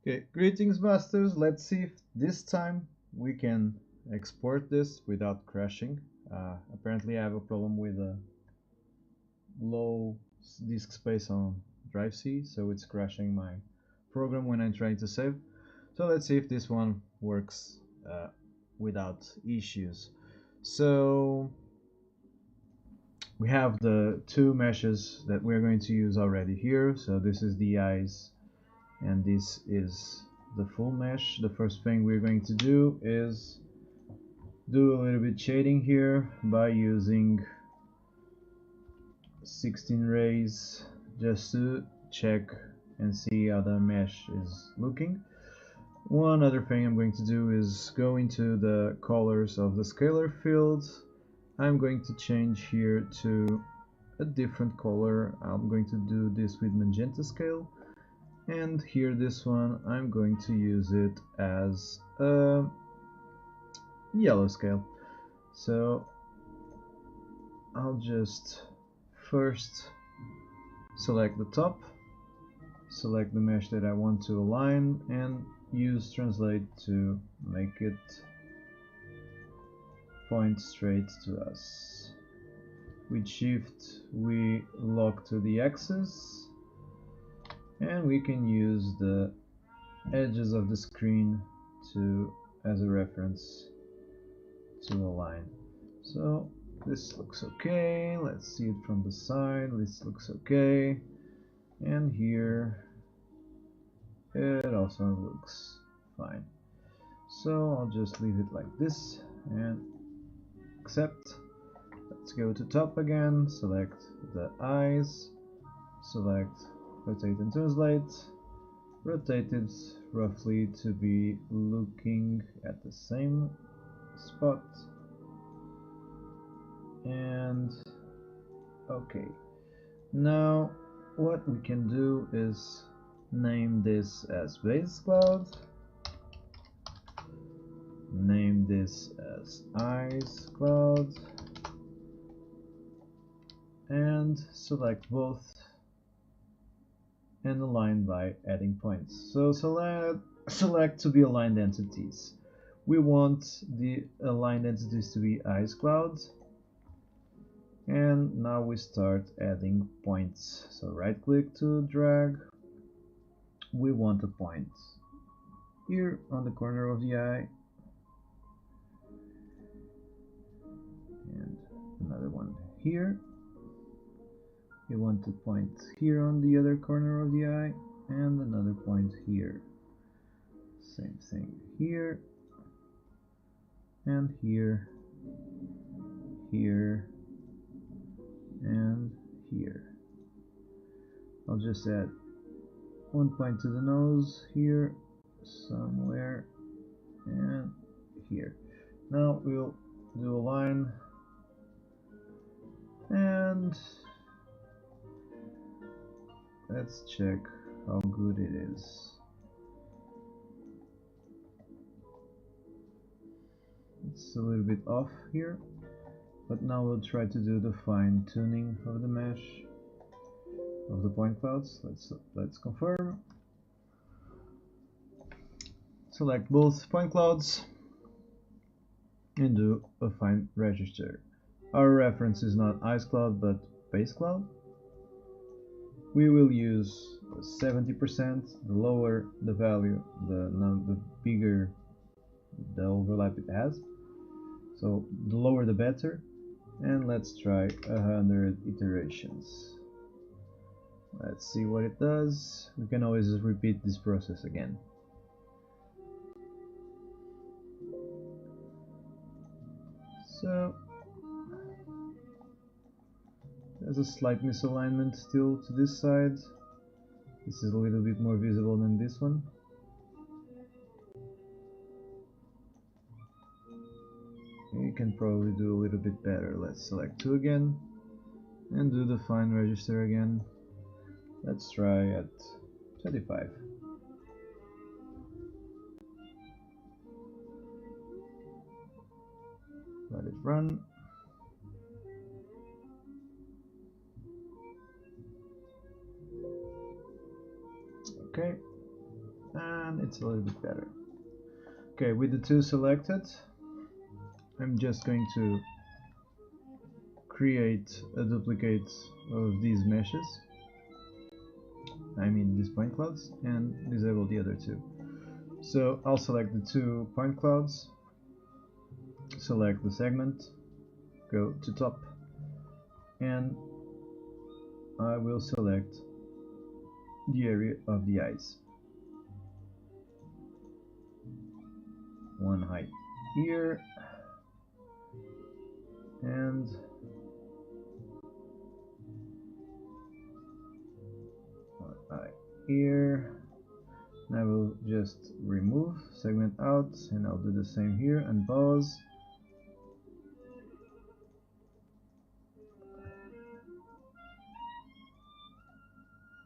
Okay, greetings masters. Let's see if this time we can export this without crashing. Apparently I have a problem with a low disk space on drive C, so it's crashing my program when I'm trying to save. So let's see if this one works without issues. So we have the two meshes that we're going to use already here. So this is the eyes and this is the full mesh. The first thing we're going to do is do a little bit shading here by using 16 rays just to check and see how the mesh is looking. One other thing I'm going to do is go into the colors of the scalar field. I'm going to change here to a different color. I'm going to do this with magenta scale, and here this one I'm going to use it as a yellow scale. So I'll just first select the top, select the mesh that I want to align, and use translate to make it point straight to us. With shift we lock to the axis, and we can use the edges of the screen as a reference to align. So this looks okay. Let's see it from the side. This looks okay, and here it also looks fine. So I'll just leave it like this and accept. Let's go to top again, select the eyes, select rotate and translate, rotate it roughly to be looking at the same spot, and okay. Now what we can do is name this as base cloud, name this as eyes cloud, and select both and align by adding points. So select to be aligned entities. We want the aligned entities to be eyes cloud, and now we start adding points. So right click to drag. We want a point here on the corner of the eye, and another one here. We want a point here on the other corner of the eye, and another point here. Same thing here, and here, here, and here. I'll just add one point to the nose here, somewhere, and here. Now we'll do a line, and let's check how good it is. It's a little bit off here, but now we'll try to do the fine tuning of the mesh of the point clouds. Let's confirm. Select both point clouds and do a fine register. Our reference is not eyes cloud but base cloud. We will use 70%. The lower the value, the bigger the overlap it has. So the lower the better. And let's try 100 iterations. Let's see what it does. We can always just repeat this process again. So there's a slight misalignment still to this side. This is a little bit more visible than this one. You can probably do a little bit better. Let's select 2 again and do the fine register again. Let's try at 25. Let it run. Okay, and it's a little bit better. Okay, with the two selected, I'm just going to create a duplicate of these meshes, I mean these point clouds, and disable the other two. So I'll select the two point clouds, select the segment, go to top, and I will select the area of the eyes. One height here, and one eye here. And I will just remove, segment out, and I'll do the same here, and pause.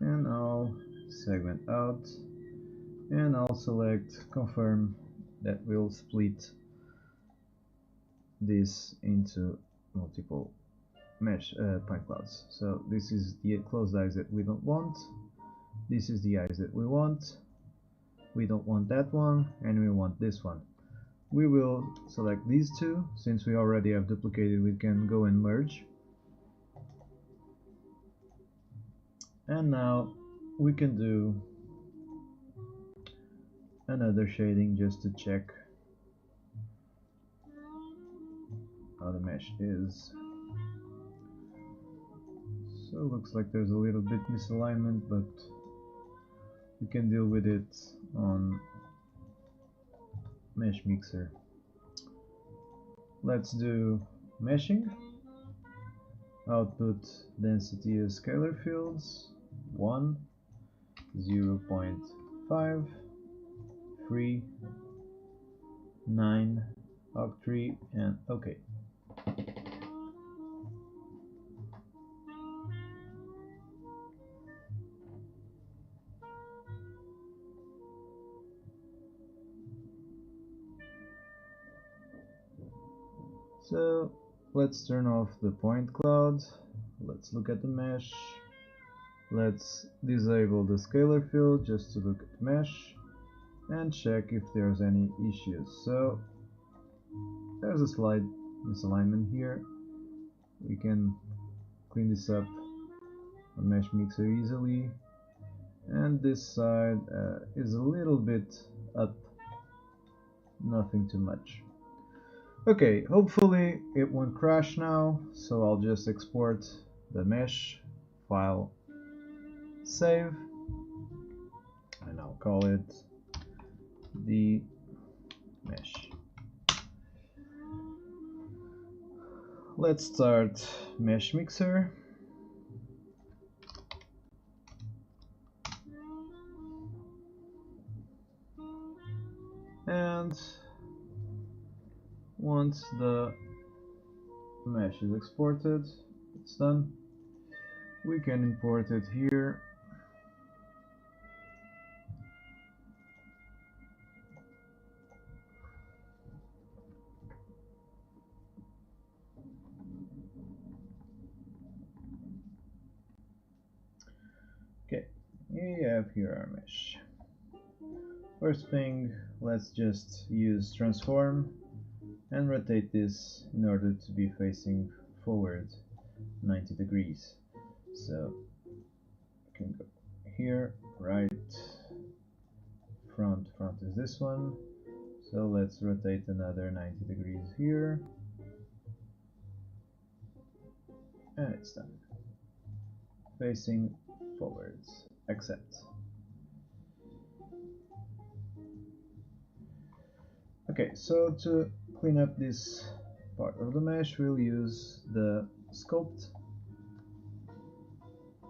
And I'll segment out, and I'll select confirm. That will split this into multiple mesh point clouds. So this is the closed eyes that we don't want, this is the eyes that we want. We don't want that one, and we want this one. We will select these two. Since we already have duplicated, we can go and merge. And now we can do another shading just to check how the mesh is. So it looks like there's a little bit misalignment, but we can deal with it on Meshmixer. Let's do meshing. Output density as scalar fields 1, 0.5, 3, 9, octree, and OK. So let's turn off the point cloud. Let's look at the mesh. Let's disable the scalar field just to look at the mesh and check if there's any issues. So there's a slight misalignment here. We can clean this up on Meshmixer easily. And this side is a little bit up, nothing too much. Okay, hopefully it won't crash now, so I'll just export the mesh file, save, and I'll call it the mesh. Let's start Meshmixer. And once the mesh is exported, it's done. We can import it here. Okay, we have here our mesh. First thing, let's just use transform and rotate this in order to be facing forward 90 degrees. So we can go here, right, front is this one. So let's rotate another 90 degrees here. And it's done. Facing forwards, accept. Okay, so to clean up this part of the mesh, we'll use the sculpt.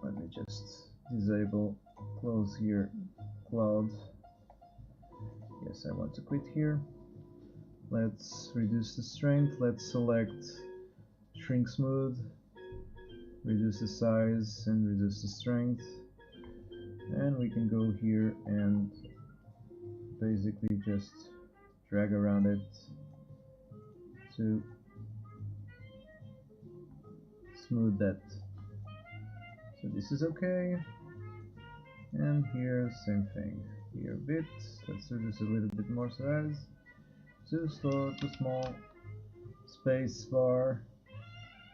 Let me just disable, close here, cloud. Yes, I want to quit here. Let's reduce the strength. Let's select shrink smooth, reduce the size and reduce the strength. And we can go here and basically just drag around it to smooth that. So this is okay, and here same thing. here a bit. Let's reduce a little bit more size. Too small. Space bar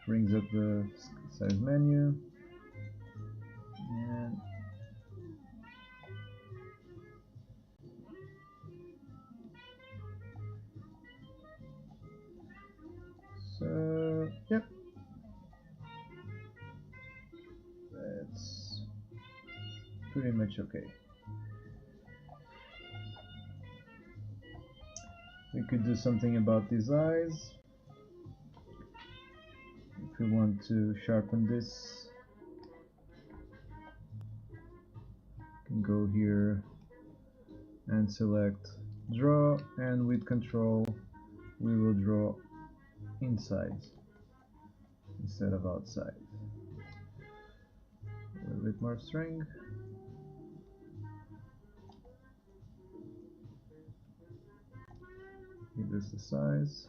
brings up the size menu. And so, yep. That's pretty much okay. We could do something about these eyes. If we want to sharpen this, we can go here and select draw, and with control we will draw inside instead of outside. A little bit more string. Give this the size.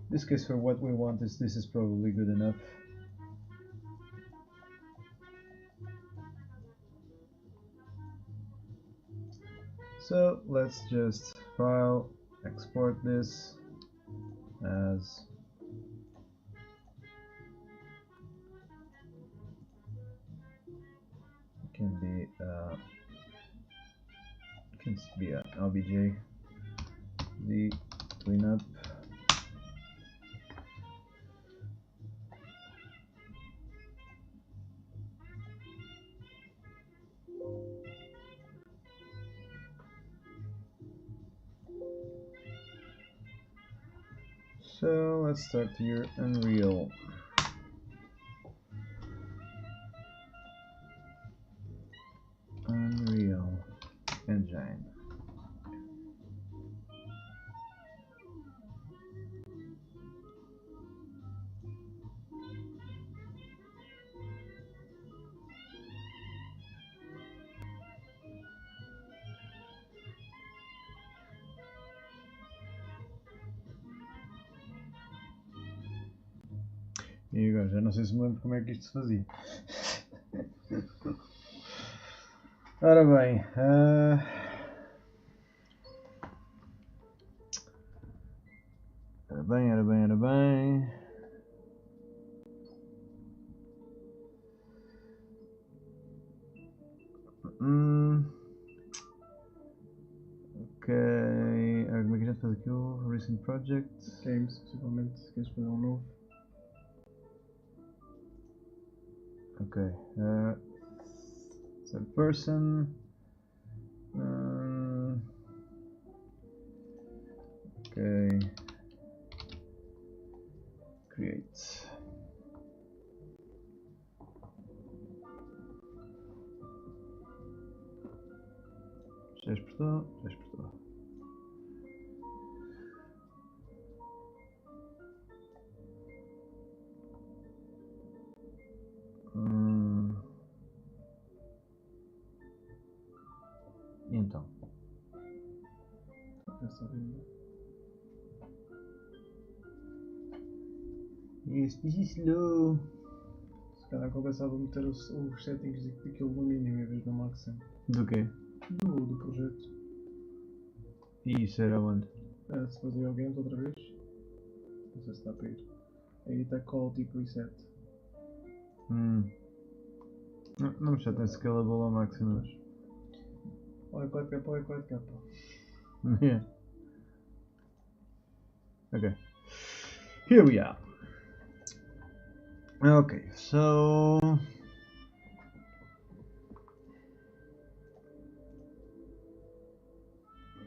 In this case, for what we want, this is probably good enough. So let's just file, export this as can be an obj, the cleanup. So let's start here, Unreal. Unreal Engine. E agora, já não sei se me lembro como é que isto se fazia. Ora bem, ora bem. Ok, como é que a gente faz aqui o Recent Project? Games, possivelmente, se queres fazer um novo. Ok, third person. Ok, create. Já exportou, já exportou. E então? Este slow. Se calhar compensava meter os settings daquilo no mínimo em vez do máximo. Do quê? Do projeto. E isso era onde? Se fazia o games outra vez. Não sei se está para ir. Aí está call tipo reset. Não me chateia scalable ao máximo. Olha 4K, olha 4K. Yeah. Okay. Here we are. Okay, so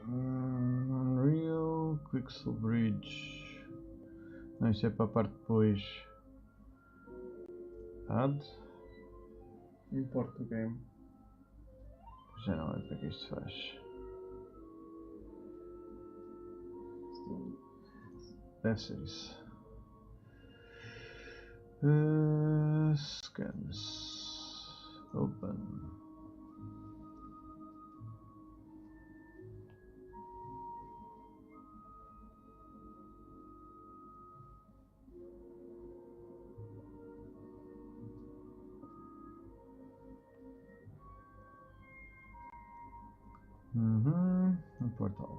Unreal Pixel Bridge. Não, isso é para a parte depois. Add. Import o game. Já não é para que isto faz. Deve ser isso. Scans. Open. Um portal.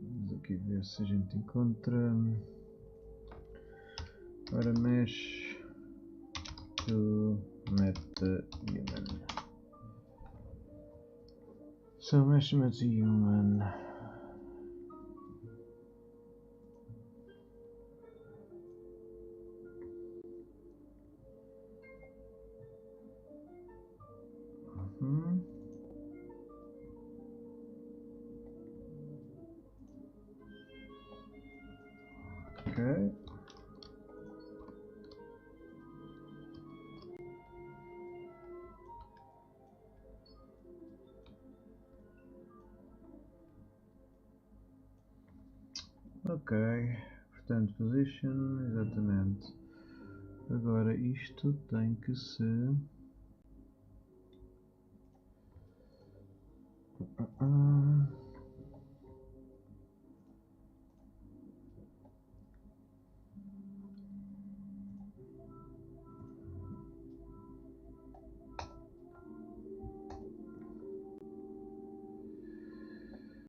Vamos aqui ver se a gente encontra. Ora, mesh to meta-human. So mesh to meta-human. Okay. Ok, portanto, position, exatamente. Agora isto tem que se...